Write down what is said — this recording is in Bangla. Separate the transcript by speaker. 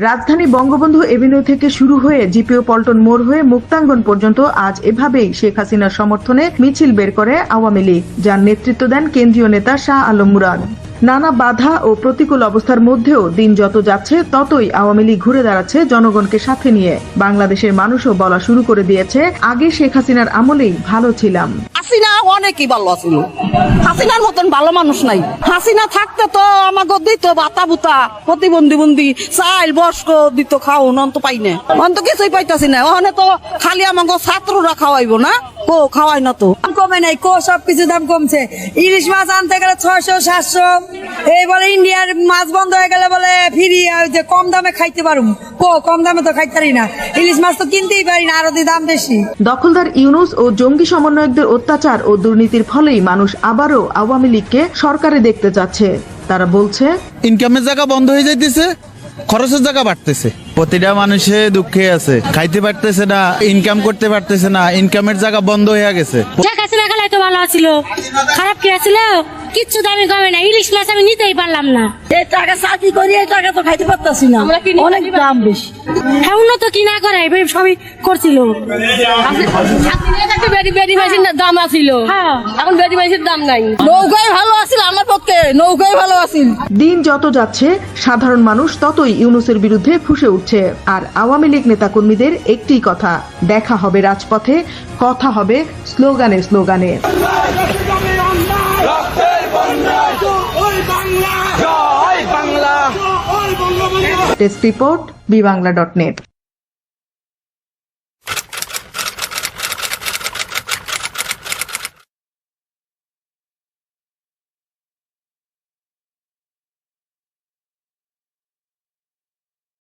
Speaker 1: রাজধানী বঙ্গবন্ধু এভিনিউ থেকে শুরু হয়ে জিপিও পল্টন মোড় হয়ে মুক্তাঙ্গন পর্যন্ত আজ এভাবেই শেখ হাসিনার সমর্থনে মিছিল বের করে আওয়ামী লীগ, যার নেতৃত্ব দেন কেন্দ্রীয় নেতা শাহ আলম মুরাদ। নানা বাধা ও প্রতিকূল অবস্থার মধ্যেও দিন যত যাচ্ছে ততই আওয়ামী লীগ ঘুরে দাঁড়াচ্ছে জনগণকে সাথে নিয়ে। বাংলাদেশের মানুষও বলা শুরু করে দিয়েছে, আগে শেখ হাসিনার আমলেই ভালো ছিলাম।
Speaker 2: হাসিনা অনেকই ভালো ছিল, হাসিনার মতন ভালো মানুষ নাই। হাসিনা থাকতে তো আমাকে দিত বাতা বুতা, প্রতিবন্ধী বন্দি চাইল বস্ক দিত, খাও অন্ত পাই না, অন্ত কিছুই পাইতাছি না। ওখানে তো খালি আমাকে ছাত্ররা খাওয়াইবো না, কো খাওয়াই না তো।
Speaker 3: কমে নাই, কো সবকিছু দাম কমছে। ইলিশ মাছ আনতে গেলে 600-700, এই বলে ইন্ডিয়ার মাছ বন্ধ হয়ে গেলে বলে ফিরি যে কম দামে খাইতে পারুম, কো কম দামে তো খাইতে পারি না, ইলিশ মাছ তো কিনতেই পারি না, আরো দাম বেশি।
Speaker 1: দখলদার ইউনূস ও জঙ্গি সমন্বয়কদের অত্যাচার ও দুর্নীতির ফলেই মানুষ আবারও আওয়ামী লীগকে সরকারে দেখতে চাচ্ছে। তারা বলছে,
Speaker 4: ইনকামের জায়গা বন্ধ হয়ে যাইতেছে, খরচের জায়গা বাড়তেছে, প্রতিটা মানুষে দুঃখে আছে, খাইতে পারতেছে না, ইনকাম করতে পারতেছে না, ইনকামের জায়গা বন্ধ হয়ে গেছে।
Speaker 5: তো ভালো ছিল, খারাপ কি আছিল? কিচ্ছু দামি কমে না, ইলিশ মাছ আমি নিতেই পারলাম না।
Speaker 3: এই টাকা চাকরি করি, এই টাকা তো খাইতে পারতাছি না, অনেক দাম বেশি।
Speaker 5: হ্যাঁ, উন্নত কি না করে সবই করছিল।
Speaker 6: বেডি মাছের দাম আছিল, এখন বেডি মাছের দাম নাই।
Speaker 2: নৌকাই ভালো আছিল, আমার পক্ষে নৌকাই ভালো আছিল।
Speaker 1: দিন যত যাচ্ছে সাধারণ মানুষ ততই ইউনূসের বিরুদ্ধে ফুঁসে উঠছে। আর আওয়ামী লীগ নেতাকর্মীদের একটি কথা, দেখা হবে রাজপথে, কথা হবে স্লোগানে স্লোগানে। Desk report, বিবাংলা.net।